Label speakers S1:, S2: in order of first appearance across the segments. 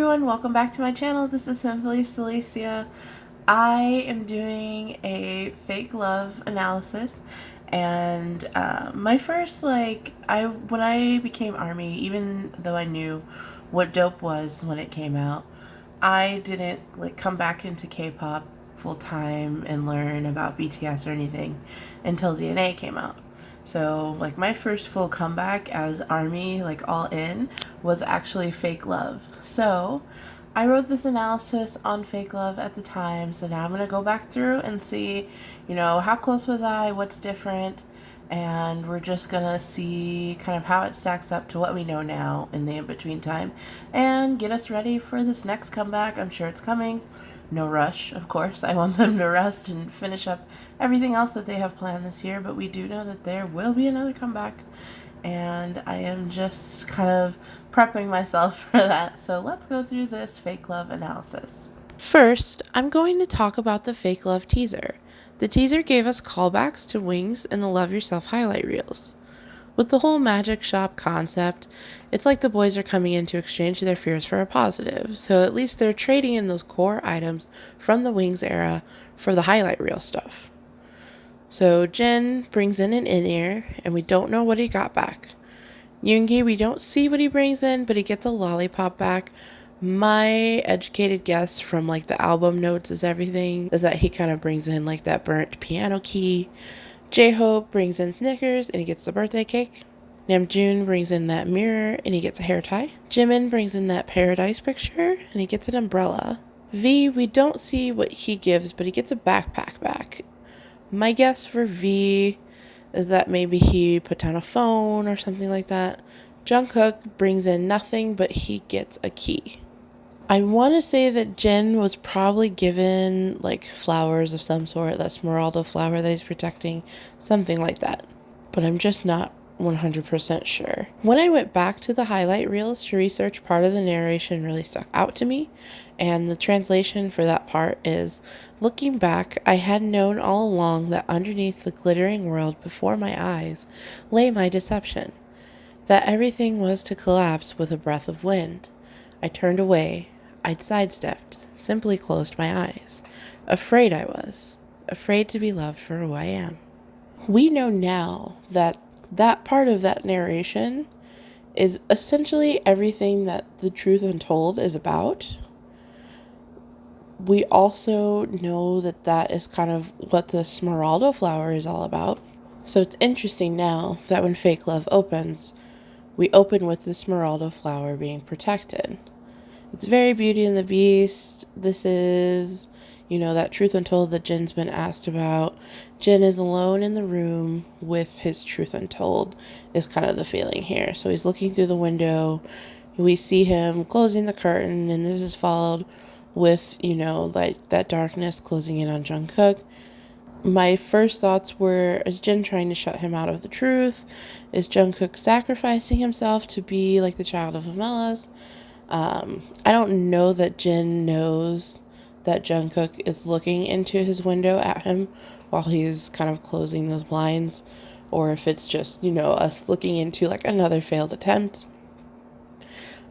S1: everyone, welcome back to my channel. This is simply Selicia. I am doing a fake love analysis, and my first, when I became ARMY, even though I knew what dope was when it came out, I didn't come back into K-pop full time and learn about BTS or anything until DNA came out. So my first full comeback as ARMY, all in, was actually Fake Love. So I wrote this analysis on Fake Love at the time, so now I'm going to go back through and see, how close was I, what's different, and we're just going to see kind of how it stacks up to what we know now in the in-between time, and get us ready for this next comeback. I'm sure it's coming. No rush, of course. I want them to rest and finish up everything else that they have planned this year, but we do know that there will be another comeback, and I am just kind of prepping myself for that. So let's go through this Fake Love analysis. First, I'm going to talk about the Fake Love teaser. The teaser gave us callbacks to Wings and the Love Yourself highlight reels. With the whole magic shop concept, it's like the boys are coming in to exchange their fears for a positive, so at least they're trading in those core items from the Wings era for the highlight reel stuff. So Jin brings in an in-ear, and we don't know what he got back. Yoongi, we don't see what he brings in, but he gets a lollipop back. My educated guess from the album notes is that he kind of brings in that burnt piano key. J-Hope brings in Snickers and he gets the birthday cake. Namjoon brings in that mirror and he gets a hair tie. Jimin brings in that paradise picture and he gets an umbrella. V, we don't see what he gives, but he gets a backpack back. My guess for V is that maybe he put down a phone or something like that. Jungkook brings in nothing, but he gets a key. I want to say that Jin was probably given flowers of some sort, that Smeralda flower that he's protecting, something like that. But I'm just not 100% sure. When I went back to the highlight reels to research, part of the narration really stuck out to me, and the translation for that part is, looking back, I had known all along that underneath the glittering world before my eyes lay my deception, that everything was to collapse with a breath of wind. I turned away. I sidestepped, simply closed my eyes. Afraid I was. Afraid to be loved for who I am. We know now that that part of that narration is essentially everything that The Truth Untold is about. We also know that that is kind of what the Smeralda flower is all about. So it's interesting now that when Fake Love opens, we open with the Smeralda flower being protected. It's very Beauty and the Beast. This is, that Truth Untold that Jin's been asked about. Jin is alone in the room with his Truth Untold is kind of the feeling here. So he's looking through the window. We see him closing the curtain, and this is followed with, that darkness closing in on Jungkook. My first thoughts were, is Jin trying to shut him out of the truth? Is Jungkook sacrificing himself to be the child of Amelas? I don't know that Jin knows that Jungkook is looking into his window at him while he's kind of closing those blinds, or if it's just, us looking into another failed attempt.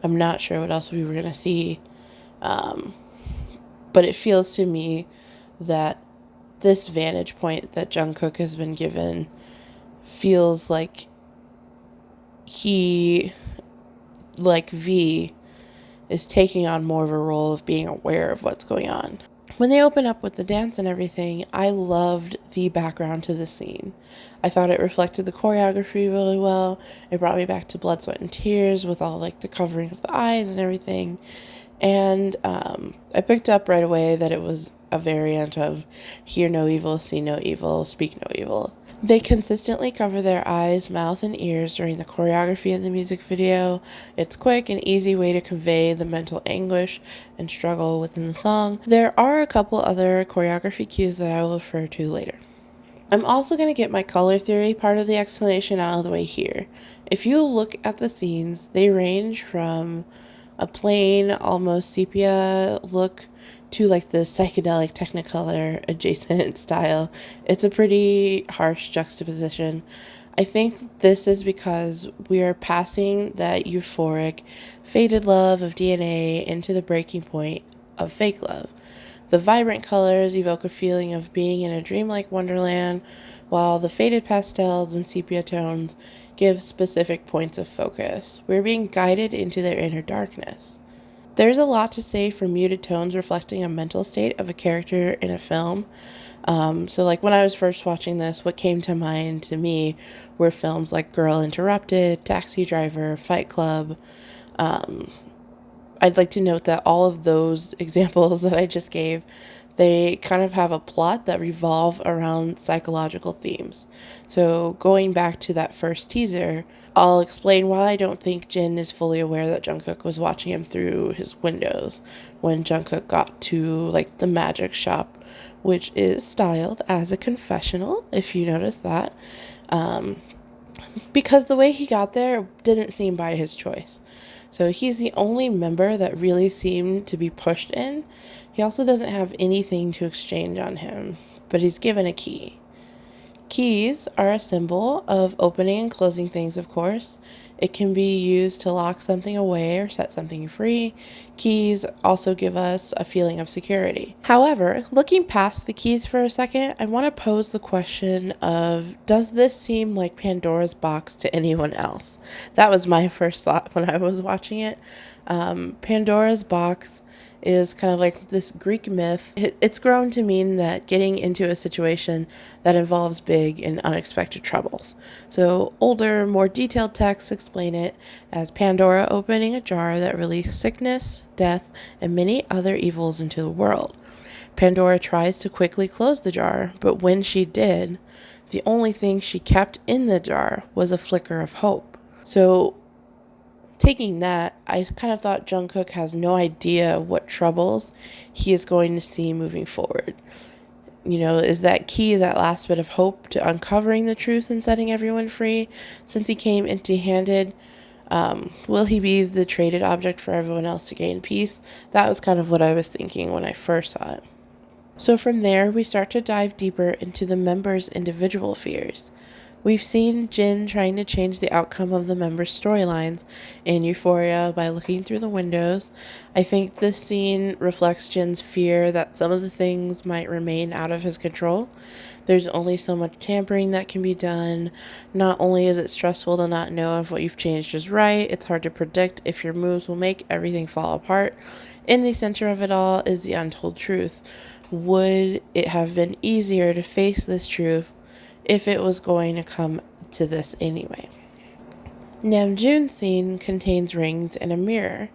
S1: I'm not sure what else we were going to see. But it feels to me that this vantage point that Jungkook has been given feels like he, V, is taking on more of a role of being aware of what's going on. When they open up with the dance and everything, I loved the background to the scene. I thought it reflected the choreography really well. It brought me back to Blood, Sweat, and Tears with all the covering of the eyes and everything. And I picked up right away that it was a variant of Hear No Evil, See No Evil, Speak No Evil. They consistently cover their eyes, mouth, and ears during the choreography of the music video. It's quick and easy way to convey the mental anguish and struggle within the song. There are a couple other choreography cues that I will refer to later. I'm also going to get my color theory part of the explanation out of the way here. If you look at the scenes, they range from a plain, almost sepia look to the psychedelic Technicolor adjacent style. It's a pretty harsh juxtaposition. I think this is because we are passing that euphoric, faded love of DNA into the breaking point of fake love. The vibrant colors evoke a feeling of being in a dreamlike wonderland, while the faded pastels and sepia tones give specific points of focus. We're being guided into their inner darkness. There's a lot to say for muted tones reflecting a mental state of a character in a film. So like when I was first watching this, what came to mind to me were films like Girl Interrupted, Taxi Driver, Fight Club. I'd like to note that all of those examples that I just gave, they kind of have a plot that revolve around psychological themes. So going back to that first teaser, I'll explain why I don't think Jin is fully aware that Jungkook was watching him through his windows when Jungkook got to like the magic shop, which is styled as a confessional, if you notice that. Because the way he got there didn't seem by his choice. So he's the only member that really seemed to be pushed in. He also doesn't have anything to exchange on him, but he's given a key. Keys are a symbol of opening and closing things, of course. It can be used to lock something away or set something free. Keys also give us a feeling of security. However, looking past the keys for a second, I want to pose the question of, does this seem like Pandora's box to anyone else? That was my first thought when I was watching it. Pandora's box is kind of like this Greek myth. It's grown to mean that getting into a situation that involves big and unexpected troubles. So older, more detailed texts explain it as Pandora opening a jar that released sickness, death, and many other evils into the world. Pandora tries to quickly close the jar, but when she did, the only thing she kept in the jar was a flicker of hope. So taking that, I kind of thought Jungkook has no idea what troubles he is going to see moving forward. You know, is that key that last bit of hope to uncovering the truth and setting everyone free? Since he came empty-handed, will he be the traded object for everyone else to gain peace? That was kind of what I was thinking when I first saw it. So from there, we start to dive deeper into the members' individual fears. We've seen Jin trying to change the outcome of the members' storylines in Euphoria by looking through the windows. I think this scene reflects Jin's fear that some of the things might remain out of his control. There's only so much tampering that can be done. Not only is it stressful to not know if what you've changed is right, it's hard to predict if your moves will make everything fall apart. In the center of it all is the untold truth. Would it have been easier to face this truth if it was going to come to this anyway? Namjoon's scene contains rings and a mirror.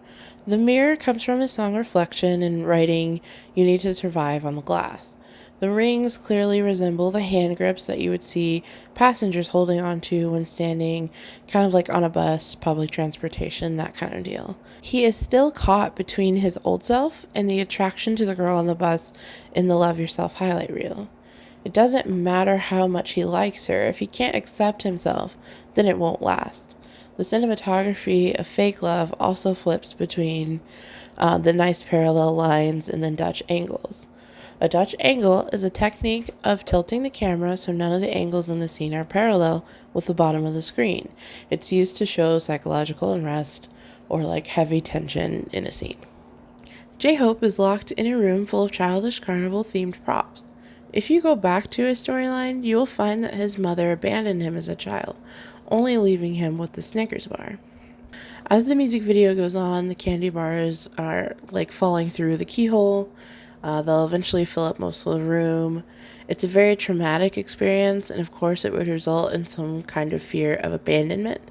S1: The mirror comes from his song Reflection and writing, "You need to survive" on the glass. The rings clearly resemble the hand grips that you would see passengers holding onto when standing kind of like on a bus, public transportation, that kind of deal. He is still caught between his old self and the attraction to the girl on the bus in the Love Yourself highlight reel. It doesn't matter how much he likes her. If he can't accept himself, then it won't last. The cinematography of Fake Love also flips between the nice parallel lines and then Dutch angles. A Dutch angle is a technique of tilting the camera so none of the angles in the scene are parallel with the bottom of the screen. It's used to show psychological unrest or like heavy tension in a scene. J-Hope is locked in a room full of childish carnival-themed props. If you go back to his storyline, you will find that his mother abandoned him as a child, only leaving him with the Snickers bar. As the music video goes on, the candy bars are like falling through the keyhole. They'll eventually fill up most of the room. It's a very traumatic experience, and of course it would result in some kind of fear of abandonment.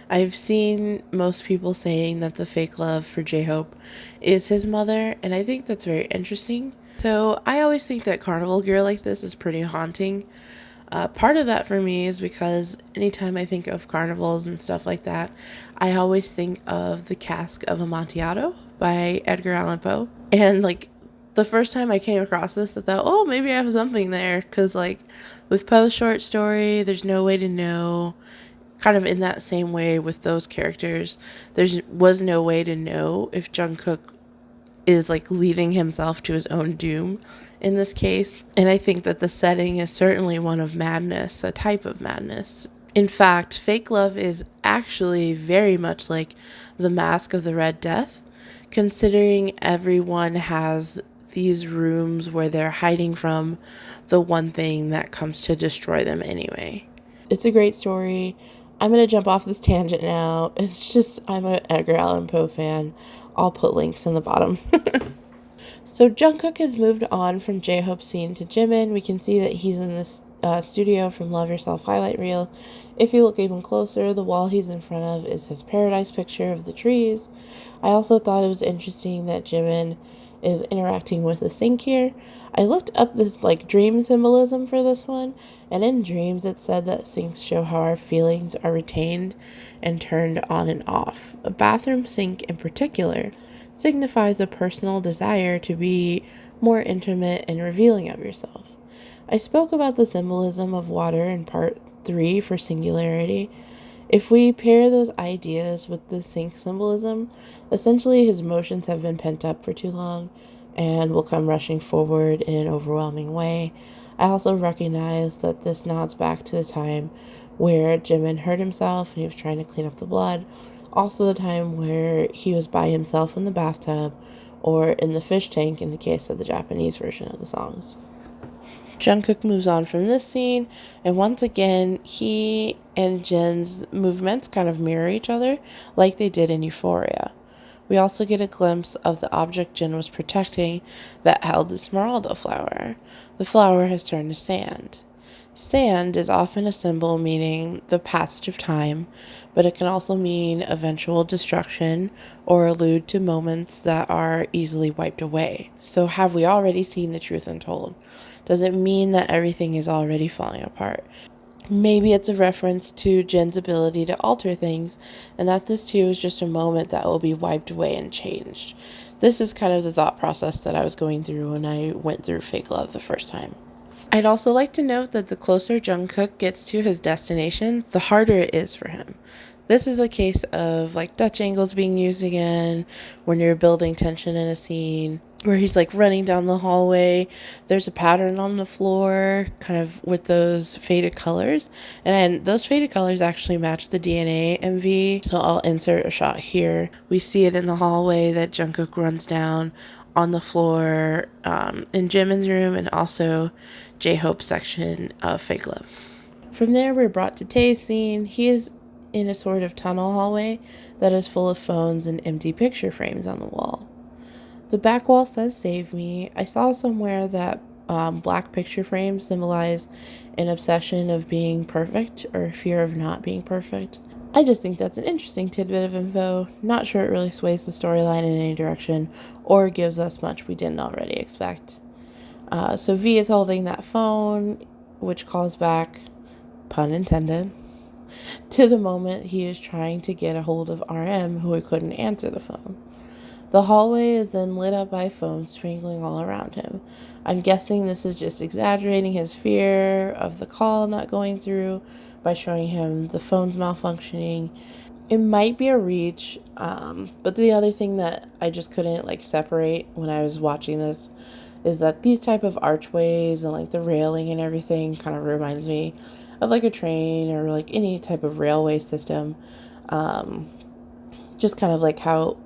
S1: I've seen most people saying that the fake love for J-Hope is his mother, and I think that's very interesting. So I always think that carnival gear like this is pretty haunting. Part of that for me is because anytime I think of carnivals and stuff like that, I always think of The Cask of Amontillado by Edgar Allan Poe. And like the first time I came across this, I thought, oh, maybe I have something there. Because like with Poe's short story, there's no way to know. Kind of in that same way with those characters, there was no way to know if Jungkook is like leading himself to his own doom in this case. And I think that the setting is certainly one of madness, a type of madness. In fact, fake love is actually very much like the Mask of the Red Death, considering everyone has these rooms where they're hiding from the one thing that comes to destroy them anyway. It's a great story. I'm going to jump off this tangent now. It's just, I'm an Edgar Allan Poe fan. I'll put links in the bottom. So Jungkook has moved on from J-Hope's scene to Jimin. We can see that he's in this studio from Love Yourself highlight reel. If you look even closer, the wall he's in front of is his paradise picture of the trees. I also thought it was interesting that Jimin is interacting with a sink here. I looked up this dream symbolism for this one, and in dreams it said that sinks show how our feelings are retained and turned on and off. A bathroom sink in particular signifies a personal desire to be more intimate and revealing of yourself. I spoke about the symbolism of water in part 3 for singularity. If we pair those ideas with the sink symbolism, essentially his emotions have been pent up for too long and will come rushing forward in an overwhelming way. I also recognize that this nods back to the time where Jimin hurt himself and he was trying to clean up the blood. Also the time where he was by himself in the bathtub or in the fish tank in the case of the Japanese version of the songs. Jungkook moves on from this scene, and once again, he and Jin's movements kind of mirror each other like they did in Euphoria. We also get a glimpse of the object Jin was protecting that held the Smeralda flower. The flower has turned to sand. Sand is often a symbol meaning the passage of time, but it can also mean eventual destruction or allude to moments that are easily wiped away. So have we already seen the truth untold? Does it mean that everything is already falling apart? Maybe it's a reference to Jin's ability to alter things, and that this too is just a moment that will be wiped away and changed. This is kind of the thought process that I was going through when I went through Fake Love the first time. I'd also like to note that the closer Jungkook gets to his destination, the harder it is for him. This is a case of Dutch angles being used again when you're building tension in a scene where he's running down the hallway. There's a pattern on the floor kind of with those faded colors, and those faded colors actually match the DNA MV. So I'll insert a shot here. We see it in the hallway that Jungkook runs down on the floor in Jimin's room and also J-Hope's section of Fake Love. From there, we're brought to Tae's scene. He is in a sort of tunnel hallway that is full of phones and empty picture frames on the wall. The back wall says "Save me." I saw somewhere that black picture frames symbolize an obsession of being perfect or fear of not being perfect. I just think that's an interesting tidbit of info. Not sure it really sways the storyline in any direction or gives us much we didn't already expect. So V is holding that phone, which calls back, pun intended, to the moment he is trying to get a hold of RM, who couldn't answer the phone. The hallway is then lit up by phones twinkling all around him. I'm guessing this is just exaggerating his fear of the call not going through by showing him the phones malfunctioning. It might be a reach, but the other thing that I just couldn't separate when I was watching this is that these type of archways and the railing and everything kind of reminds me of a train or any type of railway system. Just kind of how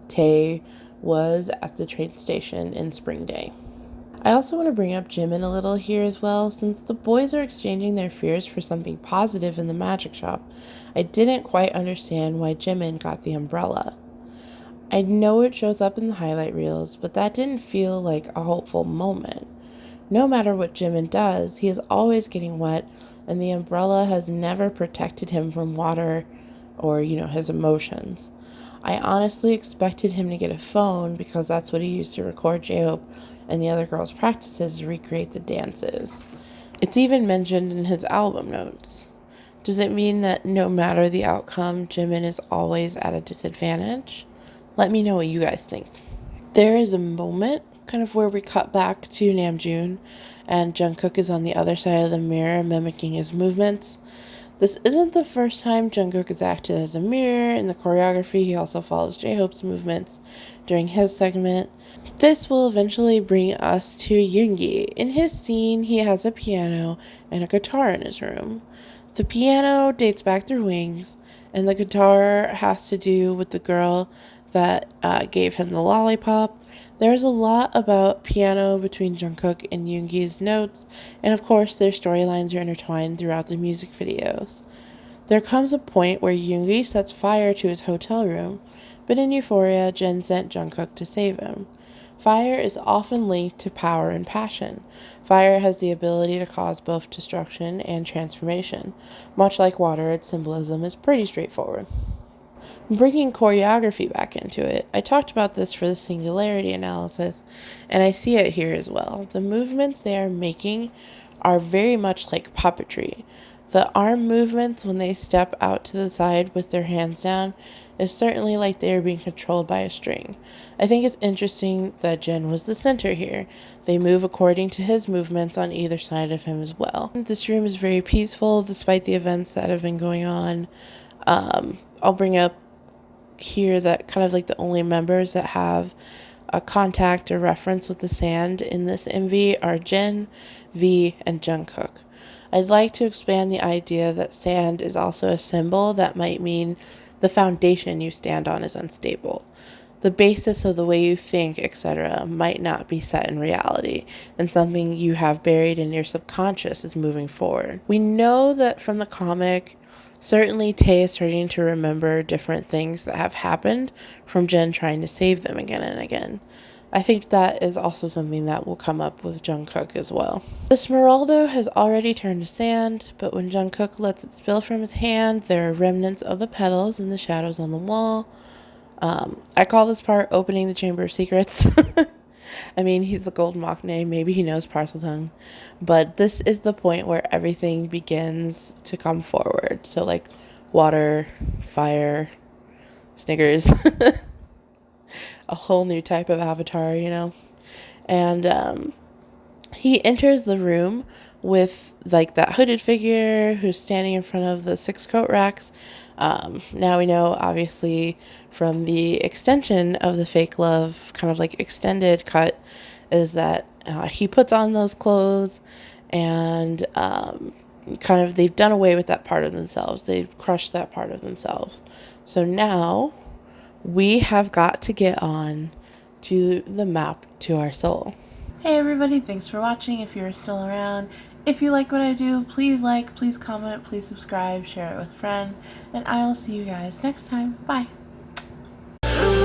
S1: Tae was at the train station in Spring Day. I also want to bring up Jimin a little here as well, since the boys are exchanging their fears for something positive in the magic shop. I didn't quite understand why Jimin got the umbrella. I know it shows up in the highlight reels, but that didn't feel like a hopeful moment. No matter what Jimin does, he is always getting wet, and the umbrella has never protected him from water or, his emotions. I honestly expected him to get a phone because that's what he used to record J-Hope and the other girls' practices to recreate the dances. It's even mentioned in his album notes. Does it mean that no matter the outcome, Jimin is always at a disadvantage? Let me know what you guys think. There is a moment kind of where we cut back to Namjoon and Jungkook is on the other side of the mirror mimicking his movements. This isn't the first time Jungkook has acted as a mirror. In the choreography, he also follows J-Hope's movements during his segment. This will eventually bring us to Yoongi. In his scene, he has a piano and a guitar in his room. The piano dates back through Wings, and the guitar has to do with the girl that gave him the lollipop. There's a lot about piano between Jungkook and Yoongi's notes, and of course their storylines are intertwined throughout the music videos. There comes a point where Yoongi sets fire to his hotel room, but in Euphoria, Jin sent Jungkook to save him. Fire is often linked to power and passion. Fire has the ability to cause both destruction and transformation. Much like water, its symbolism is pretty straightforward. Bringing choreography back into it, I talked about this for the singularity analysis, and I see it here as well. The movements they are making are very much like puppetry. The arm movements when they step out to the side with their hands down is certainly like they are being controlled by a string. I think it's interesting that Jin was the center here. They move according to his movements on either side of him as well. This room is very peaceful despite the events that have been going on. I'll bring up here that kind of like the only members that have a contact or reference with the sand in this MV are Jin, V, and Jungkook. I'd like to expand the idea that sand is also a symbol that might mean the foundation you stand on is unstable. The basis of the way you think, etc., might not be set in reality, and something you have buried in your subconscious is moving forward. We know that from the comic, certainly Tae is starting to remember different things that have happened from Jin trying to save them again and again. I think that is also something that will come up with Jungkook as well. The Smeraldo has already turned to sand, but when Jungkook lets it spill from his hand, there are remnants of the petals in the shadows on the wall. I call this part opening the Chamber of Secrets. I mean, he's the gold Maknae, maybe he knows parcel tongue, but this is the point where everything begins to come forward. So like water, fire, Snickers, a whole new type of avatar, you know. And he enters the room with like that hooded figure who's standing in front of the 6 coat racks. Now we know obviously from the extension of the fake love kind of like extended cut is that he puts on those clothes and kind of they've done away with that part of themselves. They've crushed that part of themselves. So now we have got to get on to the map to our soul. Hey everybody, thanks for watching if you're still around. If you like what I do, please like, please comment, please subscribe, share it with a friend, and I will see you guys next time. Bye. Ooh,